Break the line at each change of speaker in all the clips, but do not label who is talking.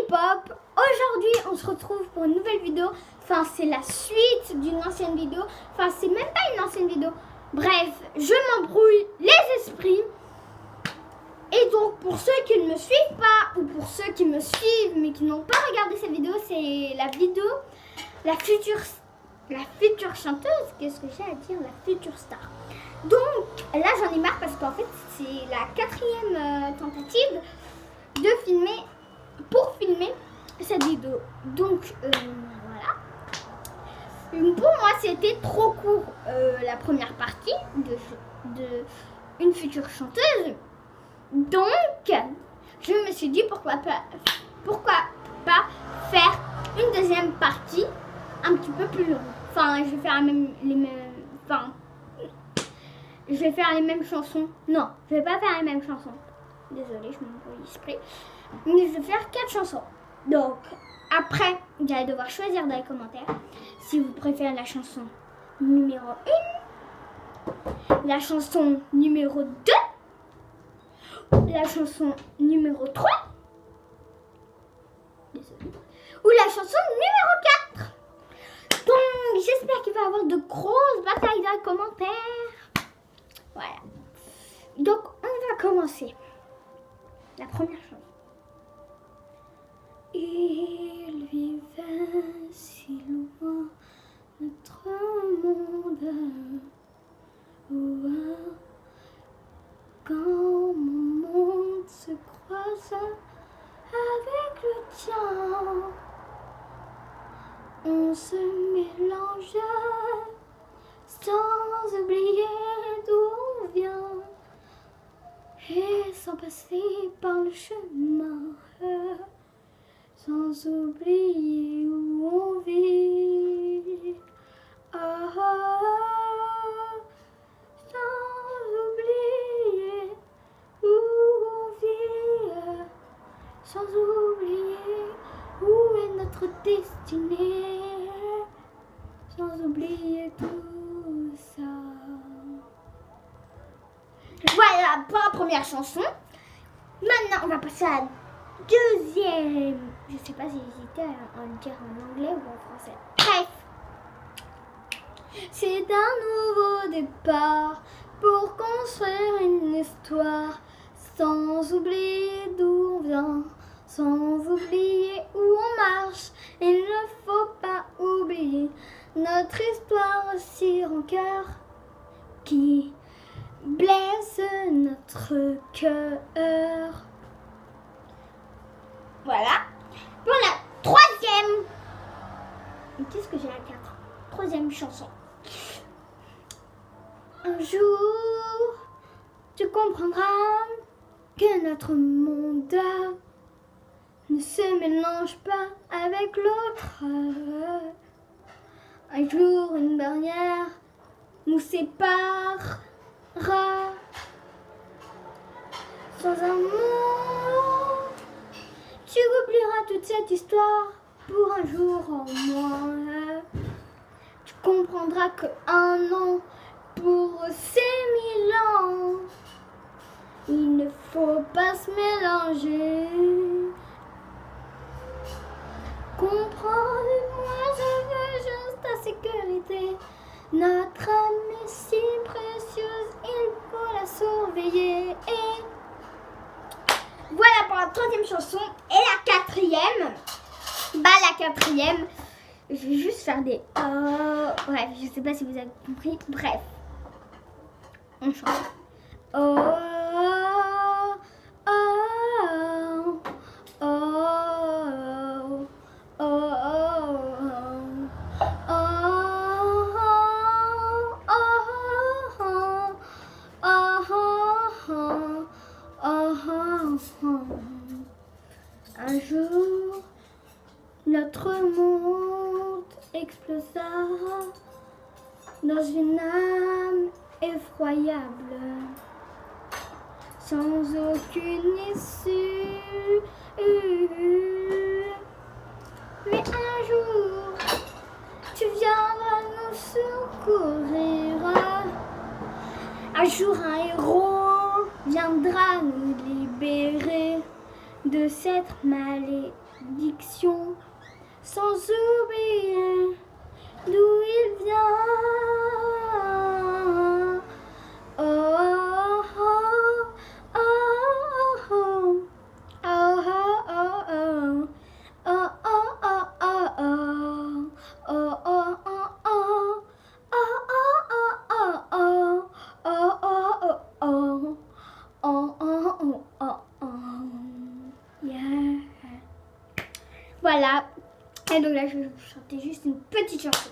Pop. Aujourd'hui on se retrouve pour une nouvelle vidéo. Enfin c'est la suite d'une ancienne vidéo. Enfin c'est même pas une ancienne vidéo. Bref, je m'embrouille les esprits. Et donc pour ceux qui ne me suivent pas, ou pour ceux qui me suivent mais qui n'ont pas regardé cette vidéo, c'est la vidéo la future chanteuse. Qu'est-ce que j'ai à dire? La future star. Donc là j'en ai marre parce qu'en fait c'est la 4e tentative de filmer cette vidéo. Donc voilà. Pour moi c'était trop court la première partie de une future chanteuse. Donc je me suis dit pourquoi pas faire une deuxième partie un petit peu plus longue. Enfin je vais faire les mêmes chansons. Non, je vais pas faire les mêmes chansons. Désolée, je m'embrouille l'esprit. Mais je vais faire 4 chansons. Donc, après, vous allez devoir choisir dans les commentaires si vous préférez la chanson numéro 1, la chanson numéro 2, la chanson numéro 3, désolée, ou la chanson numéro 4. Donc, j'espère qu'il va y avoir de grosses batailles dans les commentaires. Voilà. Donc, on va commencer. La première chanson. Il vivait si loin notre monde, quand mon monde se croise avec le tien, on se mélange sans oublier d'où on vient et sans passer par le chemin, sans oublier où on vit, sans oublier où on vit, sans oublier où est notre destinée, sans oublier tout ça. Voilà pour la première chanson. Maintenant on va passer à la deuxième. Je sais pas si j'hésitais à le dire en anglais ou en français. Bref. C'est un nouveau départ pour construire une histoire, sans oublier d'où on vient, sans oublier où on marche. Il ne faut pas oublier notre histoire si rancœur qui blesse notre cœur. Voilà. Pour la troisième. Qu'est-ce que j'ai à dire? Troisième chanson. Un jour, tu comprendras que notre monde ne se mélange pas avec l'autre. Un jour, une barrière nous séparera. Sans amour, tu oublieras toute cette histoire pour un jour en moins. Tu comprendras que un an pour ces 1000 ans, il ne faut pas se mélanger. Comprends-moi, je veux juste ta sécurité. Notre âme est si précieuse, il faut la surveiller. Et voilà pour la troisième chanson. Et la quatrième, la quatrième, je vais juste faire des bref, je sais pas si vous avez compris. Bref, on chante. Un jour, notre monde explosa dans une âme effroyable, sans aucune issue. Mais un jour, tu viendras nous secourir. Un jour, un héros viendra nous libérer de cette malédiction. contradictions, sans oublier d'où il vient. Oh, oh, oh, oh, oh, oh, oh, oh. Oh oh oh oh oh oh oh oh oh oh oh oh oh oh oh yeah. Voilà. Et donc là je vais vous chanter juste une petite chanson,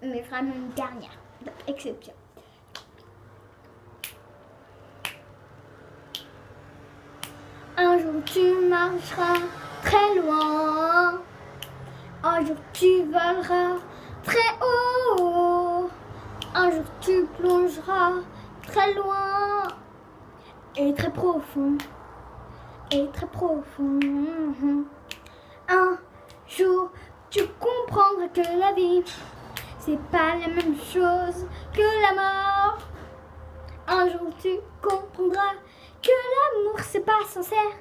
mais vraiment une dernière exception. Un jour tu marcheras très loin, un jour tu voleras très haut, un jour tu plongeras très loin et très profond, et très profond. Un jour tu comprendras que la vie c'est pas la même chose que la mort. Un jour tu comprendras que l'amour c'est pas sincère,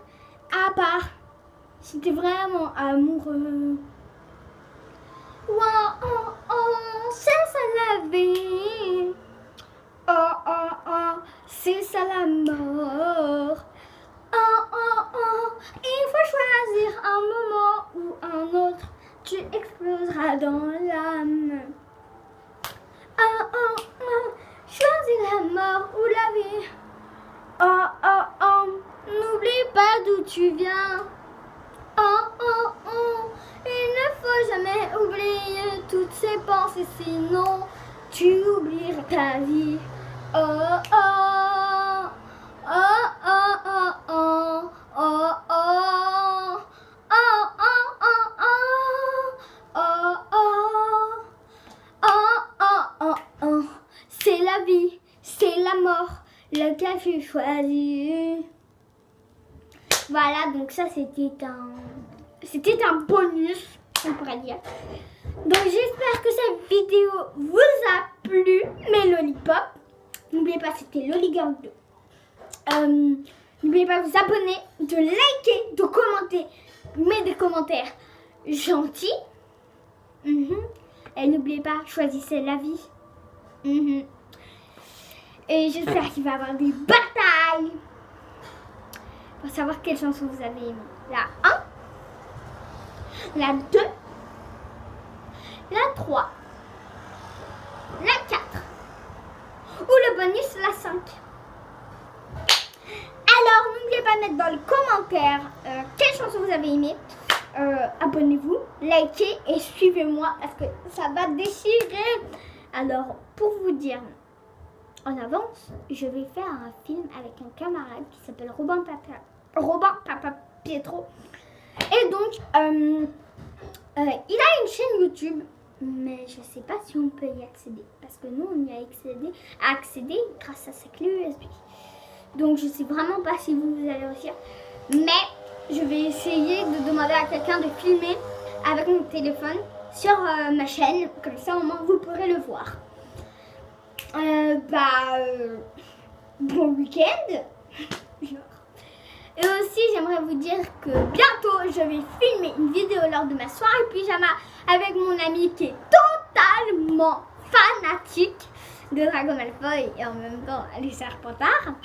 à part si t'es vraiment amoureux. Oh oh oh, c'est ça la vie. Oh oh oh, c'est ça la mort. Oh oh oh, il faut choisir un moment ou un autre, tu exploseras dans l'âme. Oh oh oh, choisis la mort ou la vie. Oh oh oh, n'oublie pas d'où tu viens. Oh oh oh, il ne faut jamais oublier toutes ces pensées, sinon tu oublieras ta vie. Oh oh oh oh oh oh oh oh oh oh oh oh oh. C'est la vie, c'est la mort, lequel tu choisis. Voilà, donc ça c'était un bonus, on pourrait dire. Donc j'espère que cette vidéo vous a plu, mes lollipops. N'oubliez pas, c'était Lolligirl 2. N'oubliez pas de vous abonner, de liker, de commenter, mettre des commentaires gentils. Et n'oubliez pas, choisissez la vie. Et j'espère qu'il va y avoir des batailles pour savoir quelle chanson vous avez aimé. La 1, la 2, la 3, la 4 ou le bonus la 5. Alors n'oubliez pas de mettre dans les commentaires quelle chanson vous avez aimé. Abonnez-vous, likez et suivez-moi parce que ça va déchirer. Alors pour vous dire en avance, je vais faire un film avec un camarade qui s'appelle Robin Papa Pietro. Et donc, il a une chaîne YouTube, mais je ne sais pas si on peut y accéder. Parce que nous, on y a accédé grâce à sa clé USB. Donc, je ne sais vraiment pas si vous allez réussir. Mais je vais essayer de demander à quelqu'un de filmer avec mon téléphone sur ma chaîne. Comme ça, au moins, vous pourrez le voir. Bon week-end. Et aussi j'aimerais vous dire que bientôt je vais filmer une vidéo lors de ma soirée pyjama avec mon ami qui est totalement fanatique de Drago Malfoy et en même temps les Serpentards.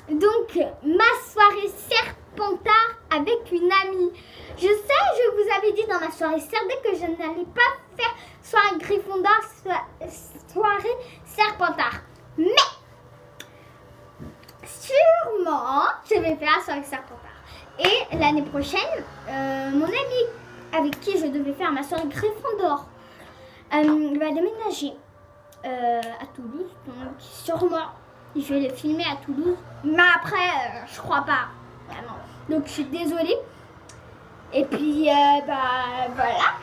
Donc ma soirée Serpentard avec une amie. Je sais, je vous avais dit dans ma soirée Serdé que je n'allais pas faire soirée Gryffondor, soirée Serpentard. Mais sûrement, je vais faire soirée Serpentard. Et l'année prochaine, mon ami avec qui je devais faire ma soirée Gryffondor va déménager à Toulouse. Donc sûrement, je vais le filmer à Toulouse. Mais après, je crois pas. Vraiment. Donc je suis désolée. Et puis, voilà.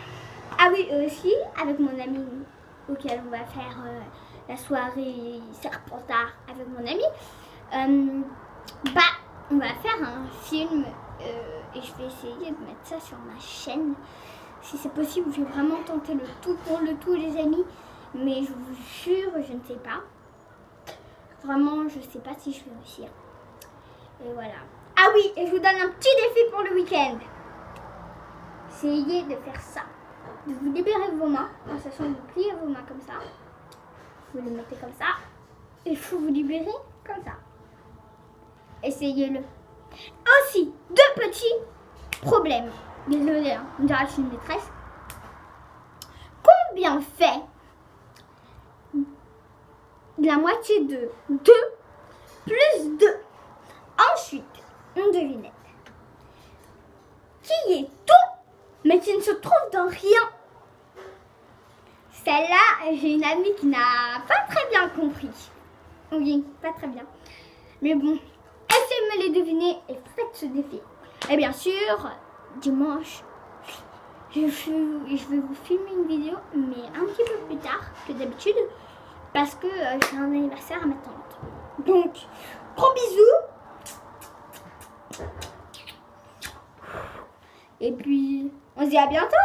Ah oui, aussi, avec mon ami auquel on va faire la soirée Serpentard avec mon ami, on va faire un film et je vais essayer de mettre ça sur ma chaîne. Si c'est possible, je vais vraiment tenter le tout pour le tout, les amis. Mais je vous jure, je ne sais pas. Vraiment, je ne sais pas si je vais réussir. Et voilà. Ah oui, et je vous donne un petit défi pour le week-end. essayez de faire ça. De vous libérer vos mains, en sachant de plier vos mains comme ça. Vous les mettez comme ça. Il faut vous libérer comme ça. Essayez-le. Aussi, deux petits problèmes. Désolée, hein, on dirait que je suis une maîtresse. Combien fait la moitié de 2 plus 2? Ensuite, une devinette. Qui est tout, mais qui ne se trouve dans rien? Celle-là, j'ai une amie qui n'a pas très bien compris. Oui, pas très bien. Mais bon, essayez de me les deviner et faites ce défi. Et bien sûr, dimanche, je vais vous filmer une vidéo, mais un petit peu plus tard que d'habitude, parce que j'ai un anniversaire à ma tante. Donc, gros bisous. Et puis, on se dit à bientôt.